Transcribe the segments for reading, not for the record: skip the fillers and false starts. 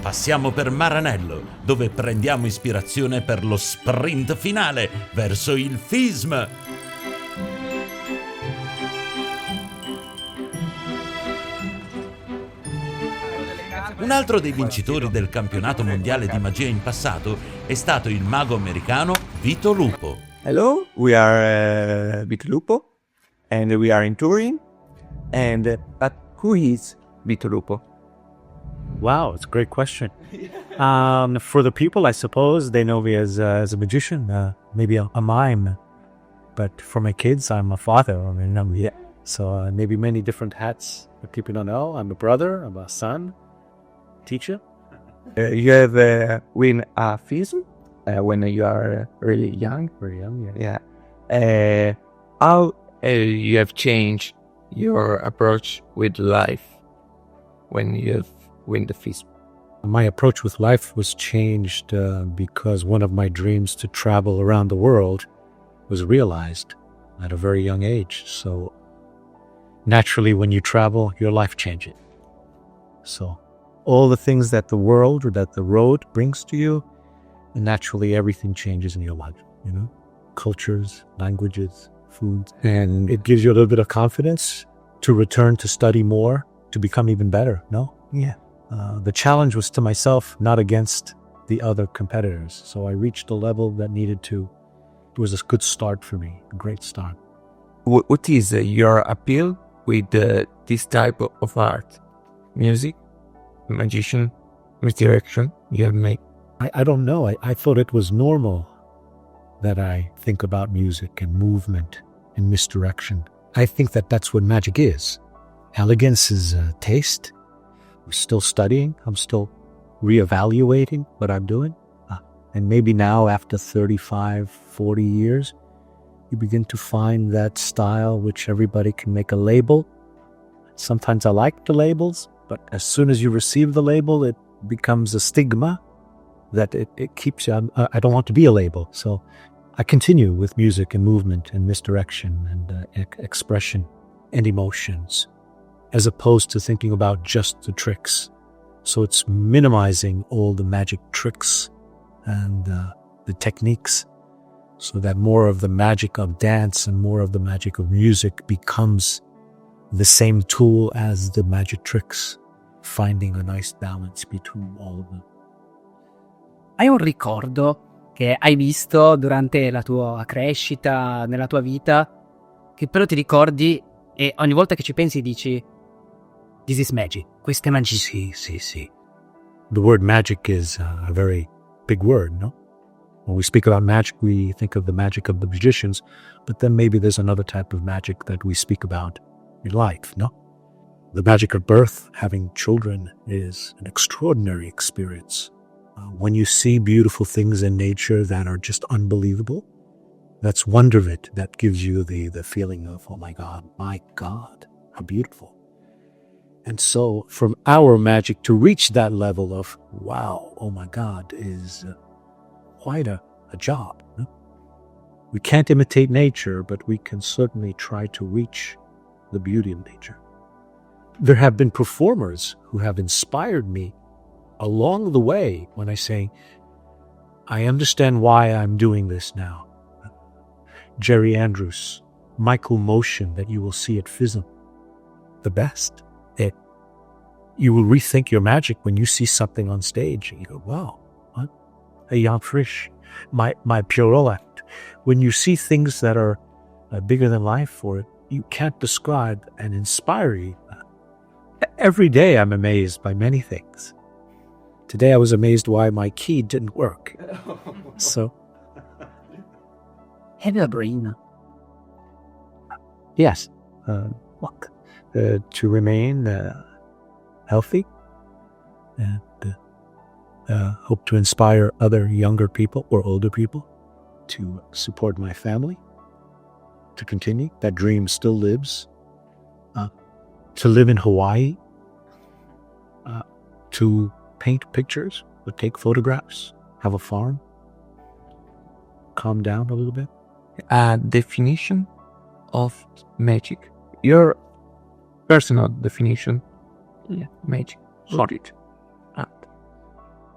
passiamo per Maranello, dove prendiamo ispirazione per lo sprint finale verso il FISM. Un altro dei vincitori del campionato mondiale di magia in passato è stato il mago americano Vito Lupo. Hello, we are Vito Lupo, and we are in Turin. But who is Vito Lupo? Wow, it's a great question. For the people, I suppose they know me as a magician, maybe a mime. But for my kids, I'm a father. So maybe many different hats that people don't know. I'm a brother, I'm a son, teacher. You have win a FISM when you are really young. Very young, yeah. Yeah. How you have changed your approach with life when you have win the FISM? My approach with life was changed because one of my dreams to travel around the world was realized at a very young age. So naturally, when you travel, your life changes. So all the things that the world or that the road brings to you, naturally everything changes in your life, cultures, languages, food. And it gives you a little bit of confidence to return to study more, to become even better, no? Yeah. The challenge was to myself, not against the other competitors. So I reached a level that it was a good start for me, a great start. What is your appeal with this type of art? Music, magician, misdirection you have made? I don't know. I thought it was normal that I think about music and movement and misdirection. I think that that's what magic is. Elegance is taste. I'm still studying. I'm still reevaluating what I'm doing. And maybe now, after 35, 40 years, you begin to find that style which everybody can make a label. Sometimes I like the labels, but as soon as you receive the label, it becomes a stigma that it keeps you. I don't want to be a label. So I continue with music and movement and misdirection and expression and emotions, as opposed to thinking about just the tricks. So it's minimizing all the magic tricks and the techniques, so that more of the magic of dance and more of the magic of music becomes the same tool as the magic tricks, finding a nice balance between all of them. Hai un ricordo che hai visto durante la tua crescita, nella tua vita, che però ti ricordi e ogni volta che ci pensi dici "This is magic", questa è magia. Sì. The word magic is a very big word, no? When we speak about magic, we think of the magic of the magicians, but then maybe there's another type of magic that we speak about in life, no? The magic of birth, having children, is an extraordinary experience. When you see beautiful things in nature that are just unbelievable, that's wonderment that gives you the feeling of, oh my God, how beautiful. And so from our magic to reach that level of, wow, oh my God, is quite a job. No? We can't imitate nature, but we can certainly try to reach the beauty of nature. There have been performers who have inspired me along the way when I say, I understand why I'm doing this now. Jerry Andrews, Michael Motion that you will see at FISM, the best. You will rethink your magic when you see something on stage and you go, wow, what? A Jan Frisch, my Pierrot. When you see things that are bigger than life or you can't describe and inspire you, every day I'm amazed by many things. Today I was amazed why my key didn't work. So, Have a brain. Yes. To remain healthy and hope to inspire other younger people or older people to support my family, to continue. That dream still lives. To live in Hawaii, to paint pictures, or take photographs, have a farm, calm down a little bit. Definition of magic. Your personal definition. Yeah, magic. What it?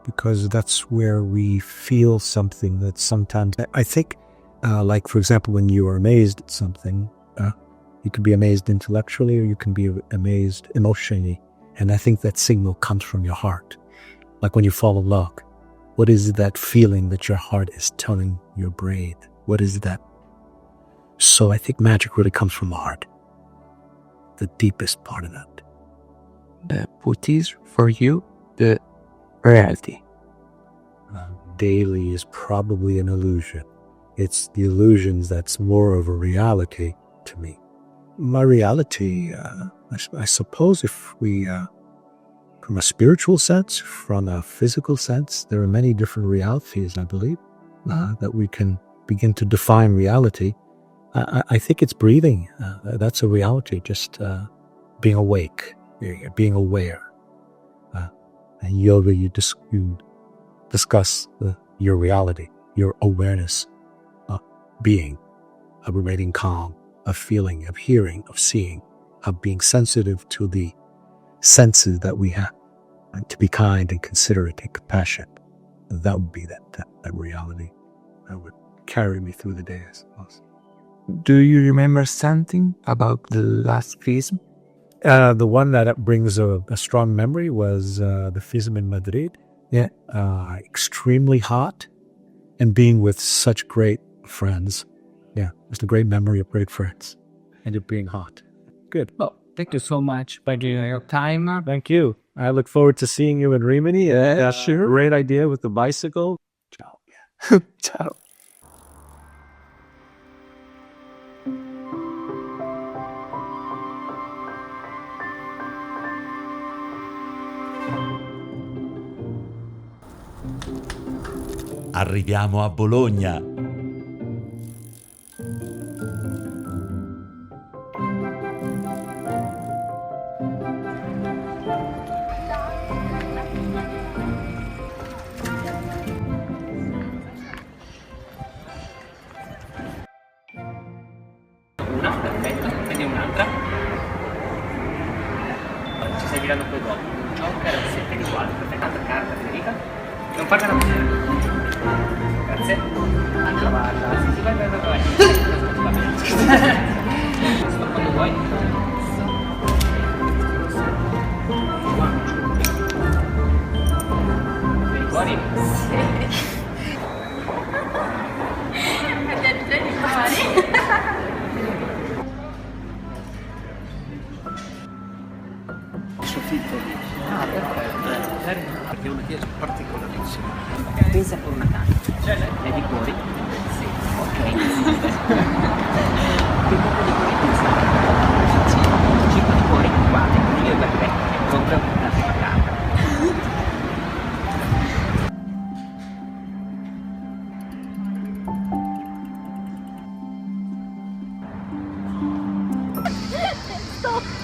because that's where we feel something that sometimes, I think, like, for example, when you are amazed at something, you can be amazed intellectually or you can be amazed emotionally. And I think that signal comes from your heart. Like when you fall in love, what is that feeling that your heart is telling your brain? What is that? So I think magic really comes from the heart, the deepest part of that. What is for you the reality? Daily is probably an illusion. It's the illusions that's more of a reality to me. My reality, I suppose if we, from a spiritual sense, from a physical sense, there are many different realities, I believe, that we can begin to define reality. I think it's breathing. That's a reality, just being awake, being aware. And yoga, you discuss your reality, your awareness, being, of remaining calm, of feeling, of hearing, of seeing, of being sensitive to the senses that we have, and to be kind and considerate and compassionate. That would be that reality that would carry me through the day, I suppose. Do you remember something about the last FISM? The one that brings a strong memory was the FISM in Madrid. Yeah. Extremely hot, and being with such great friends. Yeah, just a great memory of great friends, and it being hot. Good. Well, thank you so much for your time. Thank you. I look forward to seeing you in Rimini. Yeah, sure. Great idea with the bicycle. Ciao. Ciao. Arriviamo a Bologna. Una, perfetto, quindi un'altra. Ci serviranno poi dopo. Joker, 7 di quadri, perfetto. Altra carta, Federica. Non farla da grazie. Altra palla. Sì, vai. Va bene. Quando vuoi. Vieni fuori? Vieni fuori. Ah, perfetto. Perché è una chiesa particolarissima. Pensa con una carta. È di cuori? Sì. Ok. Che tipo di cuori pensa? 5 di cuori? Guarda, io per te compro la prima carta.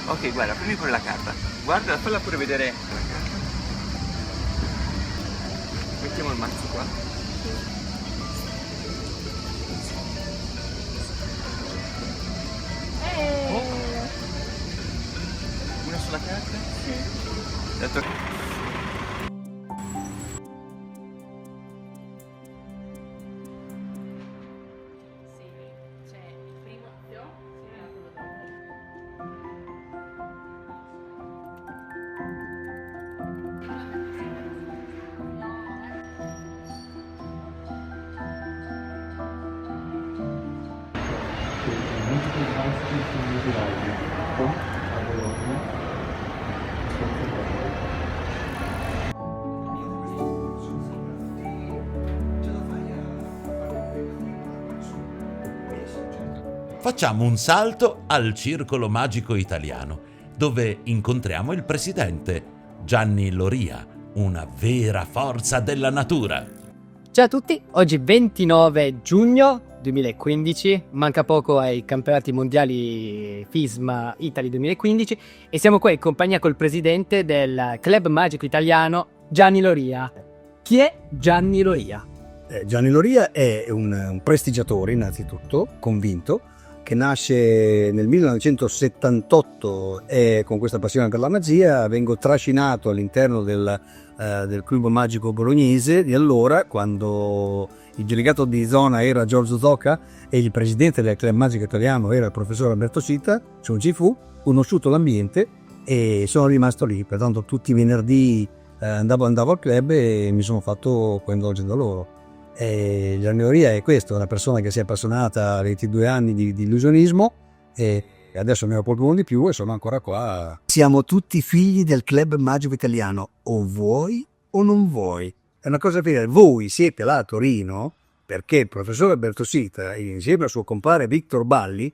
Ok, guarda, prendi pure la carta. Guarda, falla pure vedere la carta. Mettiamo il mazzo qua. Una sola carta? Sì. Dato... Facciamo un salto al Circolo Magico Italiano, dove incontriamo il presidente, Gianni Loria, una vera forza della natura. Ciao a tutti, oggi 29 giugno 2015, manca poco ai campionati mondiali FISM Italy 2015 e siamo qua in compagnia col presidente del Club Magico Italiano, Gianni Loria. Chi è Gianni Loria? Gianni Loria è un prestigiatore innanzitutto, convinto, che nasce nel 1978 e con questa passione per la magia vengo trascinato all'interno del club magico bolognese di allora, quando il delegato di zona era Giorgio Zocca e il presidente del club magico italiano era il professor Alberto Sitta. Ci fu, ho conosciuto l'ambiente e sono rimasto lì. Pertanto tutti i venerdì andavo al club e mi sono fatto coinvolgere da loro. E la mia teoria è questa: una persona che si è appassionata a 22 anni di illusionismo e adesso ne ho proprio uno di più e sono ancora qua. Siamo tutti figli del club magico italiano, o vuoi o non vuoi. È una cosa vera, voi siete là a Torino perché il professor Alberto Sitta insieme al suo compare Victor Balli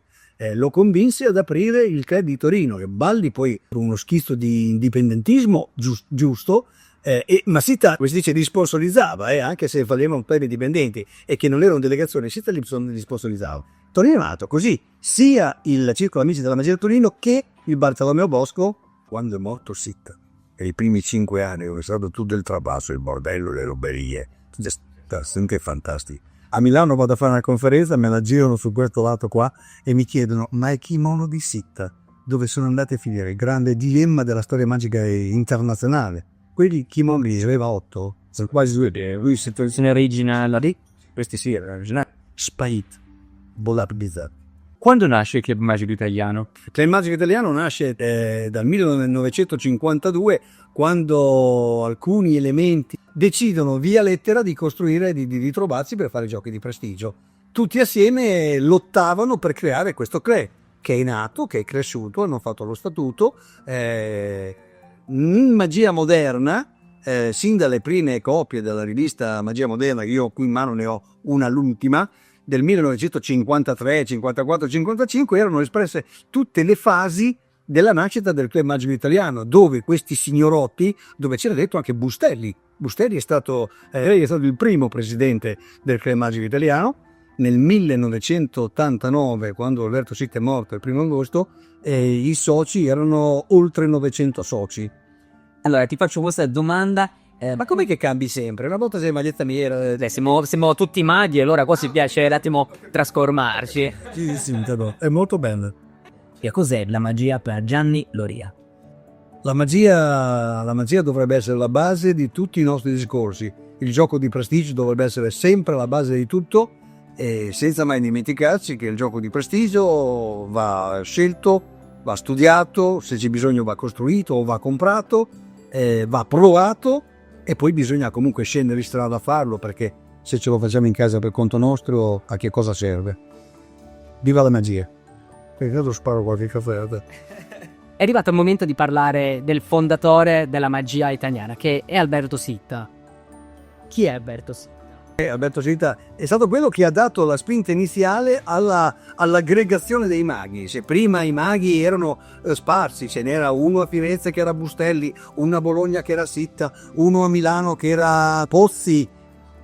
lo convinse ad aprire il club di Torino, che Balli poi per uno schizzo di indipendentismo giusto, ma Sitta, come si dice, li sponsorizzava, anche se valevano per i dipendenti e che non erano delegazioni, Sitta li sponsorizzava. Torino è nato così, sia il Circolo Amici della Magia di Torino che il Bartolomeo Bosco. Quando è morto Sitta, e i primi 5 anni è stato tutto il trapasso, il bordello, le roberie, sempre fantastici. A Milano vado a fare una conferenza, me la girano su questo lato qua e mi chiedono: ma il kimono di Sitta, dove sono andati a finire? Il grande dilemma della storia magica internazionale. Quelli kimono li aveva 8, sono quasi 2. Lui si In originale lì. questi sì, era originale. Spait, Bolap Bizarre. Quando nasce il Club Magico Italiano? Il Club Magico Italiano nasce dal 1952, quando alcuni elementi decidono via lettera di costruire, di ritrovarsi per fare giochi di prestigio. Tutti assieme lottavano per creare questo club, che è nato, che è cresciuto, hanno fatto lo statuto. Magia moderna, sin dalle prime copie della rivista Magia Moderna, io qui in mano ne ho una, l'ultima, del 1953, 54, 55, erano espresse tutte le fasi della nascita del Club Magico Italiano, dove questi signorotti, dove c'era detto anche Bustelli. Bustelli è stato il primo presidente del Club Magico Italiano. Nel 1989, quando Alberto Sitta è morto il 1 agosto, i soci erano oltre 900 soci. Allora ti faccio questa domanda. Ma com'è che cambi sempre? Una volta sei maglietta nera. Siamo tutti maghi, allora qua si piace un attimo trasformarci. Sì, è molto bello. E cos'è la magia per Gianni Loria? La magia dovrebbe essere la base di tutti i nostri discorsi. Il gioco di prestigio dovrebbe essere sempre la base di tutto, e senza mai dimenticarci che il gioco di prestigio va scelto, va studiato, se c'è bisogno va costruito o va comprato, va provato, e poi bisogna comunque scendere in strada a farlo, perché se ce lo facciamo in casa per conto nostro, a che cosa serve? Viva la magia! Intanto sparo qualche caffè. È arrivato il momento di parlare del fondatore della magia italiana, che è Alberto Sitta. Chi è Alberto Sitta? Alberto Sitta è stato quello che ha dato la spinta iniziale all'aggregazione dei maghi. Se prima i maghi erano sparsi, ce n'era uno a Firenze che era Bustelli, uno a Bologna che era Sitta, uno a Milano che era Pozzi.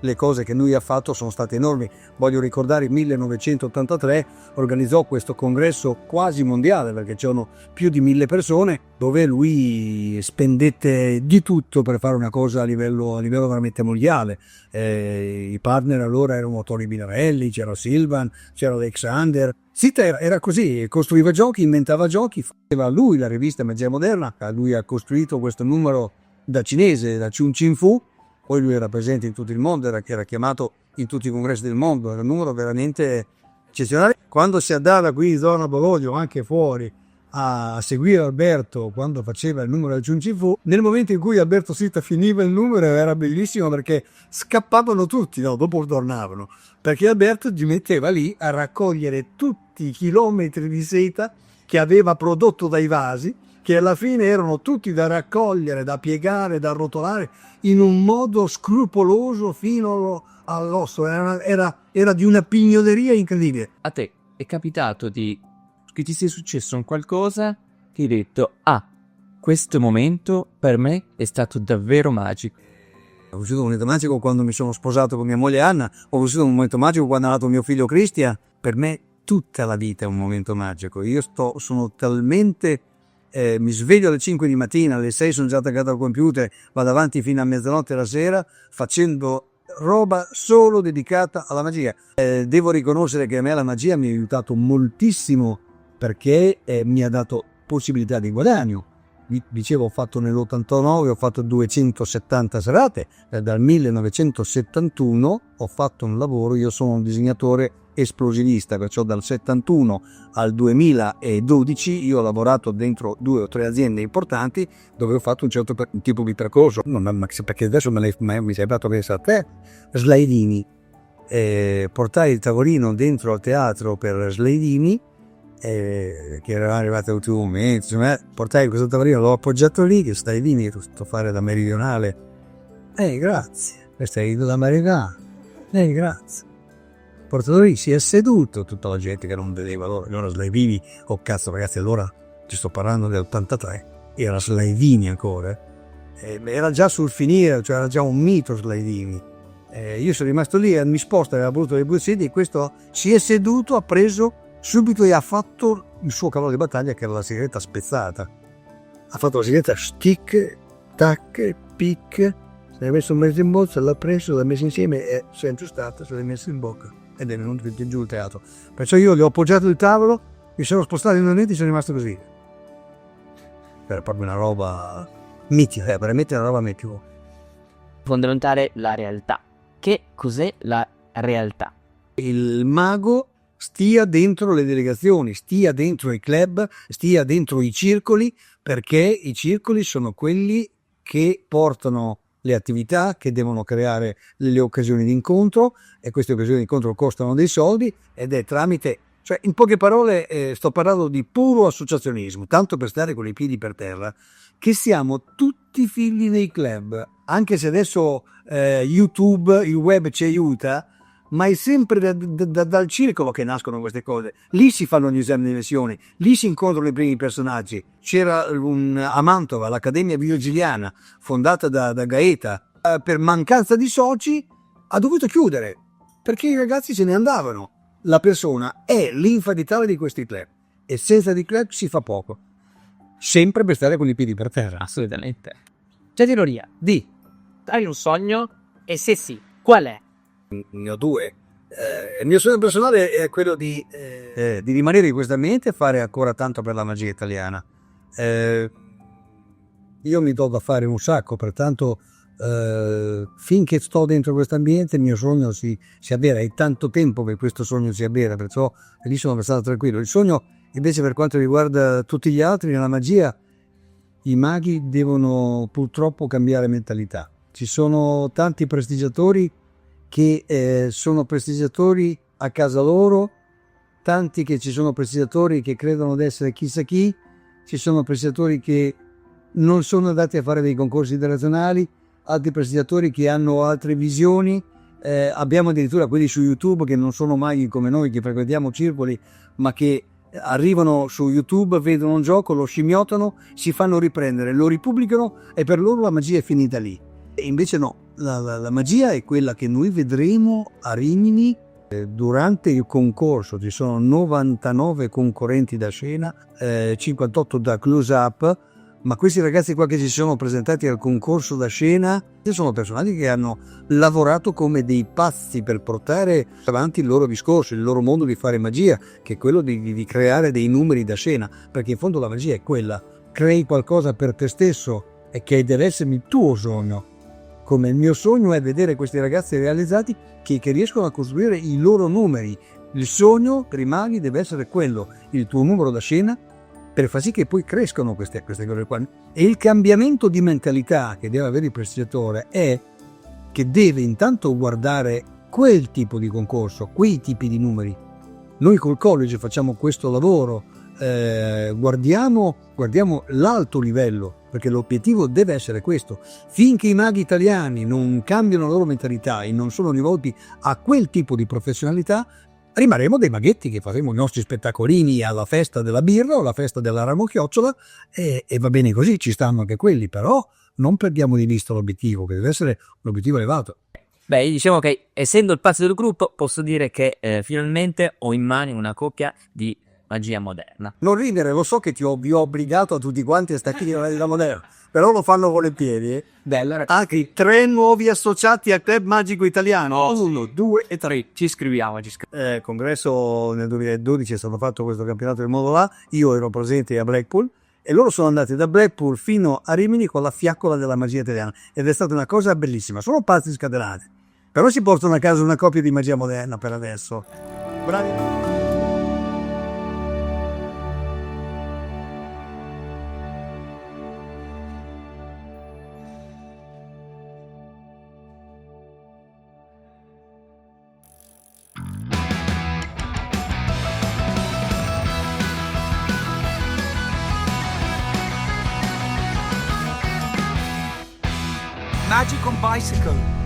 Le cose che lui ha fatto sono state enormi. Voglio ricordare il 1983 organizzò questo congresso quasi mondiale, perché c'erano più di 1000 persone, dove lui spendette di tutto per fare una cosa a livello veramente mondiale. I partner allora erano Tony Binarelli, c'era Silvan, c'era Alexander. Sitta era così, costruiva giochi, inventava giochi, faceva lui la rivista Magia Moderna. Lui ha costruito questo numero da cinese, da Chun Chin Fu. Poi lui era presente in tutto il mondo, era chiamato in tutti i congressi del mondo, era un numero veramente eccezionale. Quando si andava qui in zona Bologna o anche fuori a seguire Alberto quando faceva il numero del Chun Chin Fu, nel momento in cui Alberto Sitta finiva il numero era bellissimo, perché scappavano tutti, no, dopo tornavano, perché Alberto ci metteva lì a raccogliere tutti i chilometri di seta che aveva prodotto dai vasi, che alla fine erano tutti da raccogliere, da piegare, da arrotolare in un modo scrupoloso fino all'osso. Era di una pignoleria incredibile. A te è capitato che ti sia successo un qualcosa che hai detto: questo momento per me è stato davvero magico? Ho vissuto un momento magico quando mi sono sposato con mia moglie Anna, ho vissuto un momento magico quando è nato mio figlio Cristian. Per me tutta la vita è un momento magico. Io sono talmente... mi sveglio alle 5 di mattina, alle 6 sono già attaccato al computer, vado avanti fino a mezzanotte la sera facendo roba solo dedicata alla magia. Devo riconoscere che a me la magia mi ha aiutato moltissimo perché mi ha dato possibilità di guadagno. Dicevo, ho fatto nell'89, ho fatto 270 serate, dal 1971 ho fatto un lavoro, io sono un disegnatore esplosivista, perciò dal 71 al 2012 io ho lavorato dentro 2 o 3 aziende importanti dove ho fatto un certo tipo di percorso, perché adesso mi sei fatto pensare a te, Slaidini, portai il tavolino dentro al teatro per Slaidini, che era arrivato all'ultimo momento, portai questo tavolino, l'ho appoggiato lì, che stai lì, tutto fare da meridionale, grazie, stai da meridionale, grazie, portato lì, si è seduto, tutta la gente che non vedeva allora Slaivini, cazzo ragazzi, allora ci sto parlando dell'83, era Slaivini ancora, era già sul finire, cioè era già un mito Slaivini. Io sono rimasto lì, mi sposta, aveva voluto le 2 sedie, e questo si è seduto, ha preso subito e ha fatto il suo cavallo di battaglia, che era la sigaretta spezzata. Ha fatto la sigaretta stick, tac, pic, se l'ha messo mezzo in bocca, l'ha preso, l'ha messo insieme e sempre stata, se l'ha messo in bocca ed è venuto giù il teatro. Perciò io gli ho appoggiato il tavolo, mi sono spostato in e sono rimasto così. Era proprio una roba mitica, veramente una roba mitica. Fondamentale la realtà. Che cos'è la realtà? Il mago stia dentro le delegazioni, stia dentro i club, stia dentro i circoli, perché i circoli sono quelli che portano le attività, che devono creare le occasioni di incontro, e queste occasioni di incontro costano dei soldi, ed è tramite, cioè in poche parole sto parlando di puro associazionismo, tanto per stare con i piedi per terra, che siamo tutti figli dei club, anche se adesso YouTube, il web ci aiuta, ma è sempre dal circolo che nascono queste cose. Lì si fanno gli esami di lezione, lì si incontrano i primi personaggi. C'era a Mantova l'Accademia Virgiliana, fondata da Gaeta, per mancanza di soci ha dovuto chiudere, perché i ragazzi se ne andavano. La persona è l'infa vitale di questi club, e senza di club si fa poco. Sempre per stare con i piedi per terra. Assolutamente. Gianni Loria, hai un sogno? E se sì, qual è? Ne ho 2. Il mio sogno personale è quello di rimanere in questo ambiente e fare ancora tanto per la magia italiana. Io mi do da fare un sacco, pertanto finché sto dentro questo ambiente il mio sogno si avvera. È tanto tempo che questo sogno si avvera, perciò lì sono abbastanza tranquillo. Il sogno invece, per quanto riguarda tutti gli altri, nella magia i maghi devono purtroppo cambiare mentalità. Ci sono tanti prestigiatori che sono prestigiatori a casa loro, tanti che ci sono prestigiatori che credono di essere chissà chi, ci sono prestigiatori che non sono andati a fare dei concorsi internazionali, altri prestigiatori che hanno altre visioni, abbiamo addirittura quelli su YouTube che non sono maghi come noi che frequentiamo circoli, ma che arrivano su YouTube, vedono un gioco, lo scimmiottano, si fanno riprendere, lo ripubblicano e per loro la magia è finita lì. E invece no, la magia è quella che noi vedremo a Rimini durante il concorso. Ci sono 99 concorrenti da scena, 58 da close up, ma questi ragazzi qua che si sono presentati al concorso da scena sono personaggi che hanno lavorato come dei pazzi per portare avanti il loro discorso, il loro modo di fare magia, che è quello di creare dei numeri da scena, perché in fondo la magia è quella: crei qualcosa per te stesso e che deve essere il tuo sogno. Come il mio sogno è vedere questi ragazzi realizzati che riescono a costruire i loro numeri. Il sogno per i maghi deve essere quello, il tuo numero da scena, per far sì che poi crescano queste cose qua. E il cambiamento di mentalità che deve avere il prestigiatore è che deve intanto guardare quel tipo di concorso, quei tipi di numeri. Noi col college facciamo questo lavoro, guardiamo l'alto livello, perché l'obiettivo deve essere questo. Finché i maghi italiani non cambiano la loro mentalità e non sono rivolti a quel tipo di professionalità, rimarremo dei maghetti che faremo i nostri spettacolini alla festa della birra o alla festa della ramochiocciola, e va bene così, ci stanno anche quelli, però non perdiamo di vista l'obiettivo, che deve essere un obiettivo elevato. Beh, diciamo che essendo il pazzo del gruppo posso dire che finalmente ho in mano una copia di magia moderna. Non ridere, lo so che vi ho obbligato a tutti quanti a stacchini della moderna, però lo fanno volentieri. Bello, Anche i 3 nuovi associati al Club Magico Italiano. 1, 2 e 3. Ci iscriviamo. Congresso nel 2012 è stato fatto questo campionato del mondo là, io ero presente a Blackpool e loro sono andati da Blackpool fino a Rimini con la fiaccola della magia italiana ed è stata una cosa bellissima, sono pazzi scatenati, però si portano a casa una copia di magia moderna per adesso. Bravi. Magic on Bicycle.